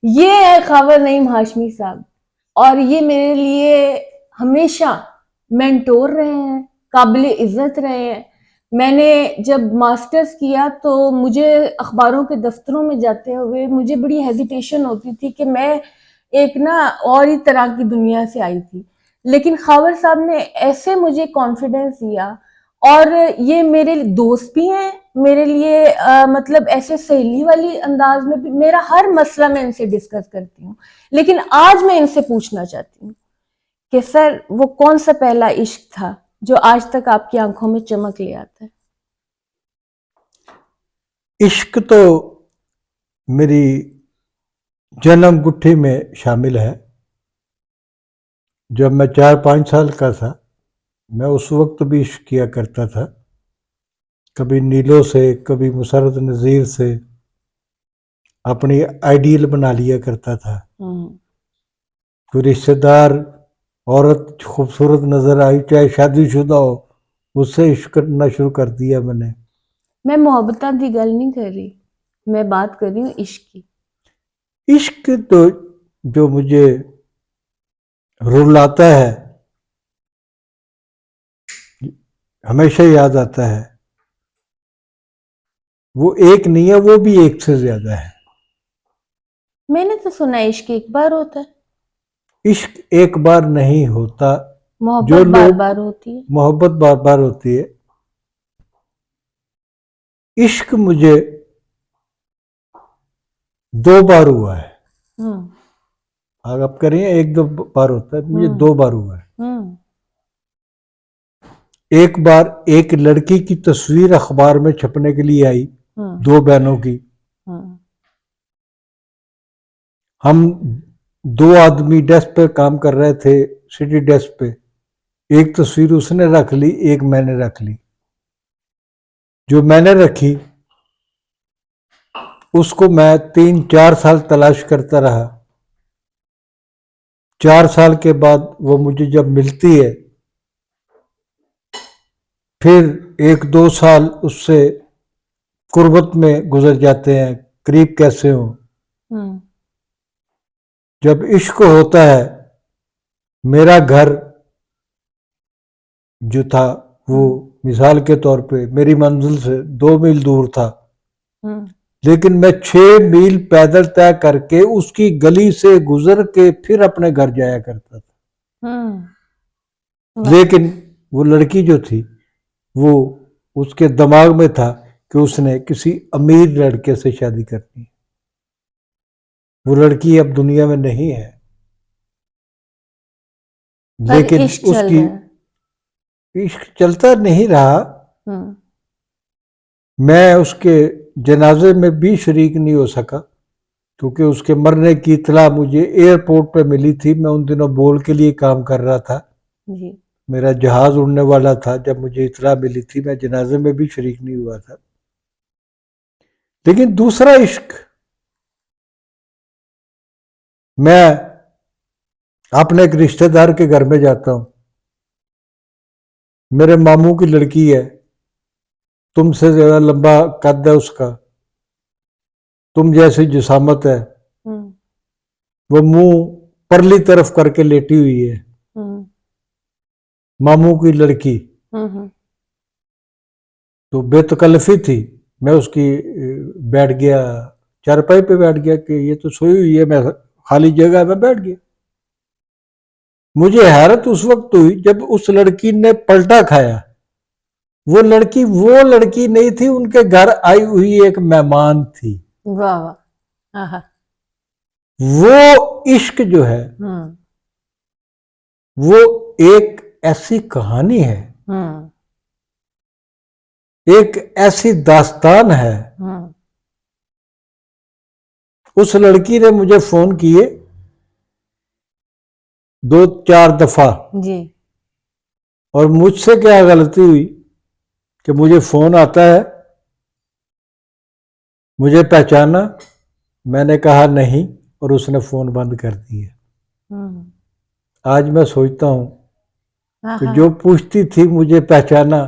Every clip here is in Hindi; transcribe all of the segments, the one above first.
ये है खबर नईम हाशमी साहब, और ये मेरे लिए हमेशा मेंटोर रहे हैं, काबिल इज्जत रहे हैं। मैंने जब मास्टर्स किया तो मुझे अखबारों के दफ्तरों में जाते हुए मुझे बड़ी हेजिटेशन होती थी कि मैं एक ना और ही तरह की दुनिया से आई थी, लेकिन खबर साहब ने ऐसे मुझे कॉन्फिडेंस दिया। और ये मेरे दोस्त भी हैं, मेरे लिए मतलब ऐसे सहेली वाली अंदाज में भी मेरा हर मसला मैं इनसे डिस्कस करती हूँ। लेकिन आज मैं इनसे पूछना चाहती हूँ कि सर, वो कौन सा पहला इश्क था जो आज तक आपकी आंखों में चमक ले आता है? इश्क तो मेरी जन्म गुट्ठी में शामिल है। जब मैं 4-5 साल का था, मैं उस वक्त भी इश्क किया करता था। कभी नीलो से, कभी मुसर्रत नज़ीर से अपनी आइडियल बना लिया करता था। कोई रिश्तेदार औरत खूबसूरत नजर आई, चाहे शादीशुदा हो, उससे इश्क करना शुरू कर दिया मैंने। मैं मोहब्बत की गल नहीं कर रही, मैं बात कर रही हूँ इश्क की। इश्क तो जो मुझे रुलाता है, हमेशा याद आता है, वो एक नहीं है, वो भी एक से ज्यादा है। मैंने तो सुना है इश्क एक बार होता है। इश्क एक बार नहीं होता। जो मोहब्बत बार लोग बार होती है। मोहब्बत बार बार होती है। इश्क मुझे 2 बार हुआ है। हम्म। अगर आप करिए, 1-2 बार होता है, मुझे हम्म। 2 बार हुआ है। हम्म। एक बार एक लड़की की तस्वीर अखबार में छपने के लिए आई, हम्म। 2 बहनों की। हम्म। हम 2 आदमी डेस्क पे काम कर रहे थे, सिटी डेस्क पे। एक तस्वीर उसने रख ली, एक मैंने रख ली। जो मैंने रखी उसको मैं 3-4 साल तलाश करता रहा। 4 साल के बाद वो मुझे जब मिलती है, फिर 1-2 साल उससे कुर्बत में गुजर जाते हैं, करीब कैसे हो। हम्म। जब इश्क होता है, मेरा घर जो था वो हम्म। मिसाल के तौर पे मेरी मंजिल से 2 मील दूर था। हम्म। लेकिन मैं 6 मील पैदल तय करके उसकी गली से गुजर के फिर अपने घर जाया करता था। हम्म। वाह। लेकिन वो लड़की जो थी, वो उसके दिमाग में था कि उसने किसी अमीर लड़के से शादी करनी। वो लड़की अब दुनिया में नहीं है, पर लेकिन इश्क चल उसकी रहा है। इश्क चलता नहीं रहा। हम्म। मैं उसके जनाजे में भी शरीक नहीं हो सका, क्योंकि उसके मरने की इतला मुझे एयरपोर्ट पे मिली थी। मैं उन दिनों बोल के लिए काम कर रहा था, जी। मेरा जहाज उड़ने वाला था। जब मुझे इतला मिली थी, मैं जनाजे में भी शरीक नहीं हुआ था। लेकिन दूसरा इश्क, मैं अपने एक रिश्तेदार के घर में जाता हूं। मेरे मामू की लड़की है, तुमसे ज्यादा लंबा कद है उसका, तुम जैसी जिसामत है। हम्म। वो मुंह परली तरफ करके लेटी हुई है, हम्म। मामू की लड़की। हम्म। तो बेतकल्फी थी, मैं उसकी बैठ गया, चारपाई पे बैठ गया कि ये तो सोई हुई है, मैं खाली जगह में बैठ गया। मुझे हैरत उस वक्त हुई जब उस लड़की ने पलटा खाया। वो लड़की नहीं थी, उनके घर आई हुई एक मेहमान थी। वाह वाह। हाँ। वो इश्क जो है, हम्म। वो एक ऐसी कहानी है, हम्म। एक ऐसी दास्तान है। हम्म। उस लड़की ने मुझे फोन किए 2-4 दफा, जी। और मुझसे क्या गलती हुई कि मुझे फोन आता है, मुझे पहचाना, मैंने कहा नहीं, और उसने फोन बंद कर दिया। हम्म। आज मैं सोचता हूं हाँ कि हाँ। जो पूछती थी मुझे पहचाना,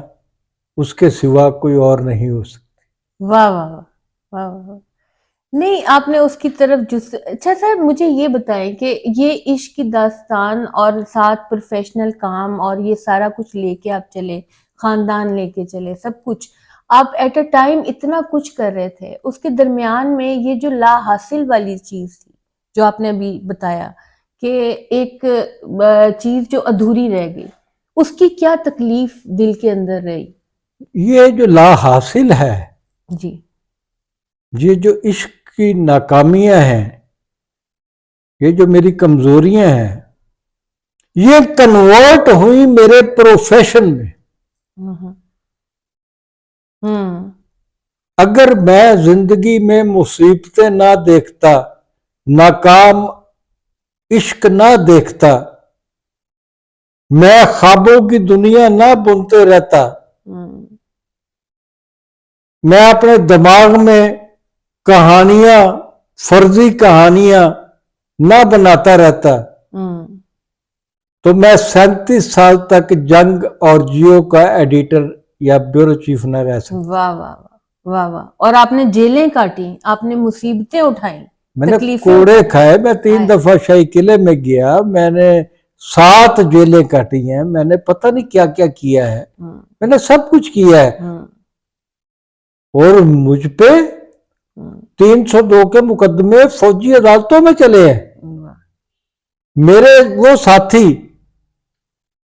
उसके सिवा कोई और नहीं हो सकती। वाह वाह वाह। वाह वाह वाह। नहीं, आपने उसकी तरफ जुस अच्छा सर मुझे ये बताएं कि ये इश्क की दास्तान और साथ प्रोफेशनल काम और ये सारा कुछ लेके आप चले, खानदान लेके चले, सब कुछ आप एट अ टाइम इतना कुछ कर रहे थे, उसके दरमियान में ये जो ला हासिल वाली चीज थी जो आपने अभी बताया कि एक चीज जो अधूरी रह गई, उसकी क्या तकलीफ दिल के अंदर रही? ये जो ला हासिल है, जी। ये जो इश्क की नाकामियां हैं, ये जो मेरी कमजोरियां हैं, ये कन्वर्ट हुई मेरे प्रोफेशन में। हम्म। हम्म। अगर मैं जिंदगी में मुसीबतें ना देखता, नाकाम इश्क ना देखता, मैं ख्वाबों की दुनिया ना बुनते रहता, हम्म। मैं अपने दिमाग में कहानियां, फर्जी कहानियां ना बनाता रहता, हम्म। तो मैं 37 साल तक जंग और जियो का एडिटर या ब्यूरो चीफ न रह सकता। वाह वाह वाह वाह वाह! और आपने जेलें काटी, आपने मुसीबतें उठाई, मैंने तकलीफें कोड़े उठाई। खाए, मैं 3 हाय! दफा शाही किले में गया, मैंने 7 जेलें काटी हैं, मैंने पता नहीं क्या क्या किया है, हम्म। मैंने सब कुछ किया है। हम्म। और मुझ पे हम्म। 302 के मुकदमे फौजी अदालतों में चले हैं। वाह! मेरे वो साथी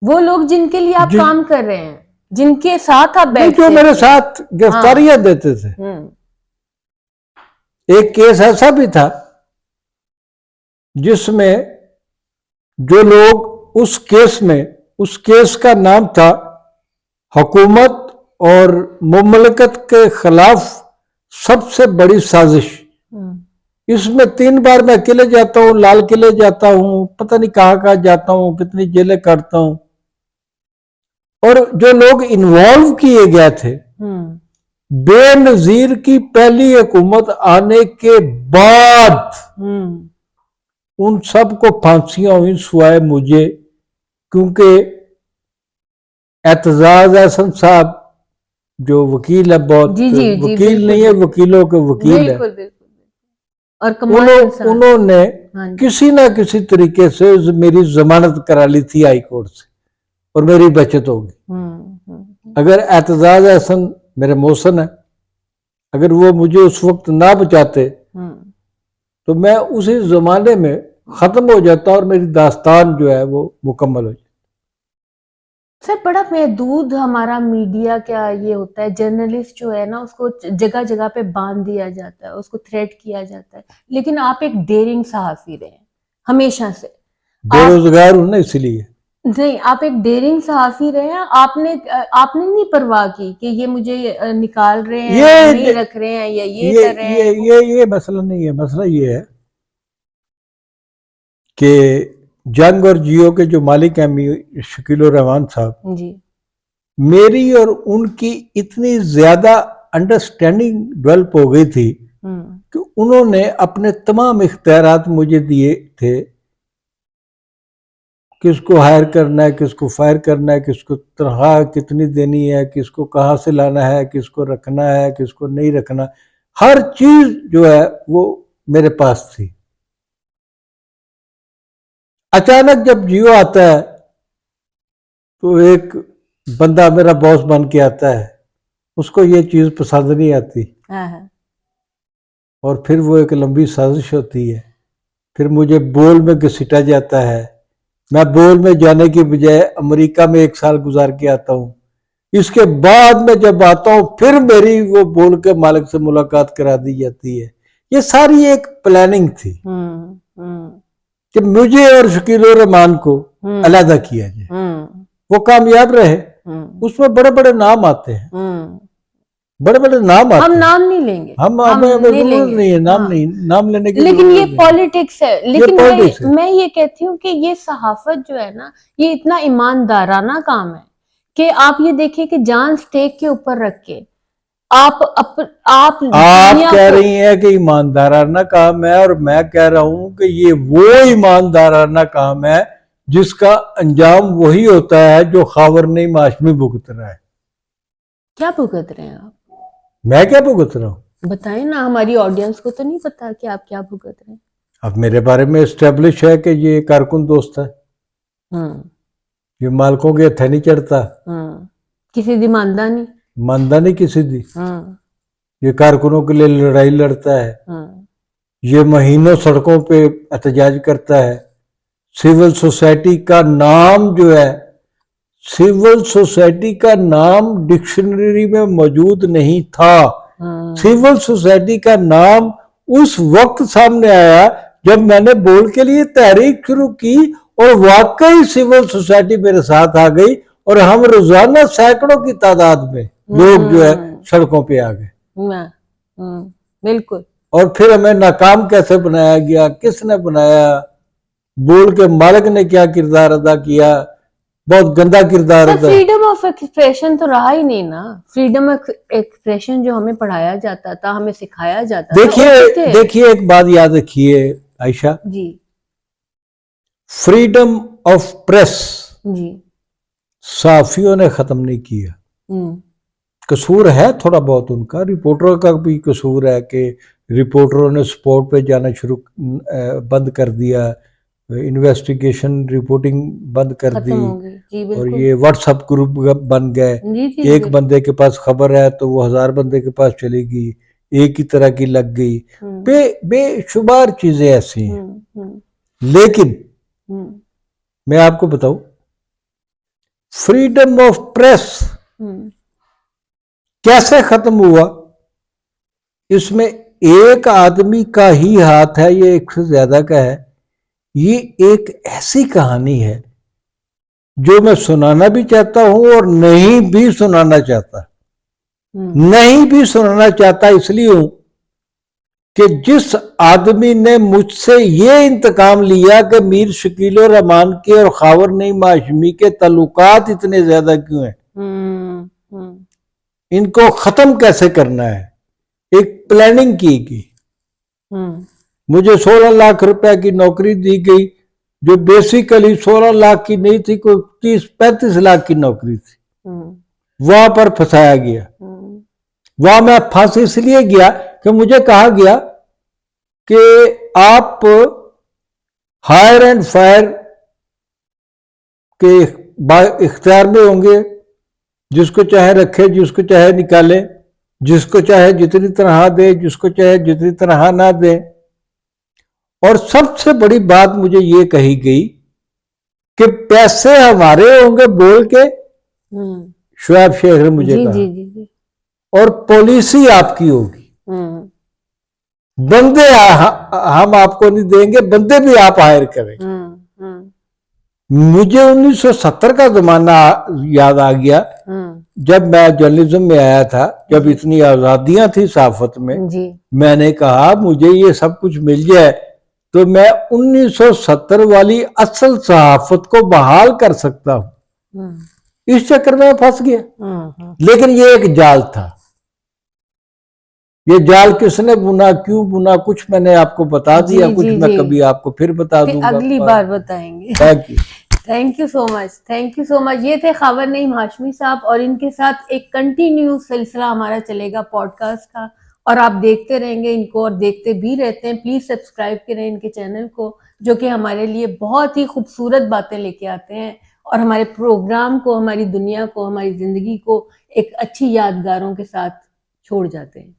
वो लोग जिनके लिए आप जिन काम कर रहे हैं, जिनके साथ आप नहीं, जो बैठते मेरे थे। साथ हाँ। गिरफ्तारियां देते थे। हम्म। एक केस ऐसा भी था जिसमें जो लोग उस केस का नाम था हुकूमत और मुमलकत के खिलाफ सबसे बड़ी साजिश। हम्म। इसमें 3 बार मैं किले जाता हूँ, लाल किले जाता हूँ, पता नहीं कहाँ कहाँ जाता हूँ, कितनी जेलें काटता हूँ। और जो लोग इन्वॉल्व किए गए थे, हम्म। बेनजीर की पहली हुकूमत आने के बाद हम्म। उन सबको फांसियां हुई सुवाए मुझे, क्योंकि एतजाज एहसन साहब जो वकील है, बहुत जी जी जी, वकील बिल्कुल नहीं है, बिल्कुल वकीलों के वकील है, बिल्कुल बिल्कुल। और कमाल इंसान। उन्होंने हाँ जी। किसी ना किसी तरीके से मेरी जमानत करा ली थी हाई कोर्ट से, और मेरी बचत होगी। अगर एतजाज एहसन मेरे मौसन है, अगर वो मुझे उस वक्त ना बचाते हम्म। तो मैं उसी जमाने में खत्म हो जाता और मेरी दास्तान जो है वो मुकम्मल हो जाती। सर बड़ा महदूद हमारा मीडिया क्या ये होता है, जर्नलिस्ट जो है ना उसको जगह जगह पे बांध दिया जाता है, उसको थ्रेट किया जाता है, लेकिन आप एक डेयरिंग सहाफी रहे हैं हमेशा से। आप बेरोजगार हूं ना इसलिए। नहीं, आप एक डेयरिंग सहाफी रहे हैं। आपने नहीं परवाह की कि ये मुझे निकाल रहे हैं, नहीं ये रख रहे हैं, या ये ये कर रहे ये हैं वो। ये मसला नहीं है। मसला ये है कि जंग और जियो के जो मालिक हैं शकील उर रहमान साहब, जी। मेरी और उनकी इतनी ज्यादा अंडरस्टैंडिंग डेवलप हो गई थी हम्म। कि उन्होंने अपने तमाम इख्तियारात मुझे दिए थे, किसको हायर करना है, किसको फायर करना है, किसको तनख्वाह कितनी देनी है, किसको कहाँ से लाना है, किसको रखना है, किसको नहीं रखना, हर चीज जो है वो मेरे पास थी। अचानक जब जियो आता है तो एक बंदा मेरा बॉस बन के आता है, उसको ये चीज पसंद नहीं आती, हाँ। और फिर वो एक लंबी साजिश होती है, फिर मुझे बोल में घसीटा जाता है। मैं बोल में जाने की बजाय अमेरिका में 1 साल गुजार के आता हूँ। इसके बाद में जब आता हूँ फिर मेरी वो बोल के मालिक से मुलाकात करा दी जाती है। ये सारी एक प्लानिंग थी कि मुझे और शकील उर रहमान को अलहदा किया जाए। वो कामयाब रहे, उसमें बड़े बड़े नाम आते हैं, बड़े बड़े नाम हम आते हैं। नाम नहीं लेंगे, हम हम हमें नहीं जरूरत लेंगे। नहीं है, नाम हाँ, नहीं, नाम लेने की लेकिन ये जरूरत नहीं है। पॉलिटिक्स है। ये लेकिन पॉलिटिक्स है। मैं ये कहती हूँ कि ये सहाफत जो है ना, ये इतना ईमानदाराना काम है कि आप ये देखिए कि जान स्टेक के ऊपर रख के आप आप दुनिया कह को। रही हैं कि ईमानदाराना काम है, और मैं कह रहा हूं कि ये वो ईमानदाराना काम है जिसका अंजाम वही होता है जो खावरनी माशमी भुगत रहा है। क्या भुगत रहे हैं आप? मैं क्या भुगत रहा हूं? बताएं ना, हमारी ऑडियंस को तो नहीं पता कि आप क्या भुगत रहे हैं। अब मेरे बारे में एस्टेब्लिश है कि ये कारकुन दोस्त है, हम्म ये मालकों के हथे नहीं चढ़ता, किसी दी मानदा नहीं। मानदा नहीं किसी दी, हम्म ये कारकुनों के लिए लड़ाई लड़ता है, ये महीनों सड़कों पे एहतजाज करता है। सिविल सोसाइटी का नाम जो है, सिविल सोसाइटी का नाम डिक्शनरी में मौजूद नहीं था। सिविल सोसाइटी का नाम उस वक्त सामने आया जब मैंने बोल के लिए तहरीक शुरू की और वाकई सिविल सोसाइटी मेरे साथ आ गई और हम रोजाना सैकड़ों की तादाद में लोग जो है सड़कों पे आ गए। बिल्कुल। और फिर हमें नाकाम कैसे बनाया गया, किसने बनाया, बोल के मालिक ने क्या किरदार अदा किया, बहुत गंदा किरदार अदा। फ्रीडम ऑफ एक्सप्रेशन तो रहा ही नहीं ना। फ्रीडम ऑफ एक्सप्रेशन जो हमें पढ़ाया जाता था, हमें सिखाया जाता था। देखिए एक बात याद रखिए आयशा जी, फ्रीडम ऑफ प्रेस जी, साफियों ने खत्म नहीं किया। कसूर है थोड़ा बहुत उनका, रिपोर्टरों का भी कसूर है कि रिपोर्टरों ने स्पॉट पे जाना शुरू बंद कर दिया, इन्वेस्टिगेशन रिपोर्टिंग बंद कर दी, और ये व्हाट्सएप ग्रुप बन गए। एक बंदे के पास खबर है तो वो 1000 बंदे के पास चलेगी, एक ही तरह की लग गई। बेशुमार चीजें ऐसी हैं। लेकिन मैं आपको बताऊं, फ्रीडम ऑफ प्रेस कैसे खत्म हुआ, इसमें एक आदमी का ही हाथ है, ये एक से ज्यादा का है। ये एक ऐसी कहानी है जो मैं सुनाना भी चाहता हूं और नहीं भी सुनाना चाहता। नहीं भी सुनाना चाहता इसलिए हूं कि जिस आदमी ने मुझसे ये इंतकाम लिया कि मीर शकील रहमान के और खावर नईम हाशमी के ताल्लुकात इतने ज्यादा क्यों हैं, इनको खत्म कैसे करना है, एक प्लानिंग की गई। मुझे 16 लाख रुपए की नौकरी दी गई जो बेसिकली 16 लाख की नहीं थी, कोई 30-35 लाख की नौकरी थी। वहां पर फंसाया गया। वहां मैं फंस इसलिए गया कि मुझे कहा गया कि आप हायर एंड फायर के इख्तियार में होंगे, जिसको चाहे रखे, जिसको चाहे निकाले, जिसको चाहे जितनी तनख्वाह दे, जिसको चाहे जितनी तनख्वाह ना दे। और सबसे बड़ी बात मुझे ये कही गई कि पैसे हमारे होंगे, बोल के शुएब शेख ने मुझे कहा, और पॉलिसी आपकी होगी। बंदे हम आपको नहीं देंगे, बंदे भी आप हायर करेंगे। मुझे 1970 का जमाना याद आ गया जब मैं जर्नलिज्म में आया था, जब इतनी आजादियां थी सहाफत में। मैंने कहा मुझे ये सब कुछ मिल जाए तो मैं 1970 वाली असल सहाफत को बहाल कर सकता हूं। इस चक्कर में फंस गया। लेकिन ये एक जाल था। ये जाल किसने बुना, क्यों बुना, कुछ मैंने आपको बता दिया, कुछ मैं कभी आपको फिर बता दूंगा, अगली बार बताएंगे। Thank you so much, thank you so much. ये थे खावर नईम हाशमी साहब, और इनके साथ एक कंटिन्यू सिलसिला हमारा चलेगा पॉडकास्ट का, और आप देखते रहेंगे इनको, और देखते भी रहते हैं। प्लीज सब्सक्राइब करें इनके चैनल को, जो कि हमारे लिए बहुत ही खूबसूरत बातें लेके आते हैं, और हमारे प्रोग्राम को, हमारी दुनिया को, हमारी जिंदगी को एक अच्छी यादगारों के साथ छोड़ जाते हैं।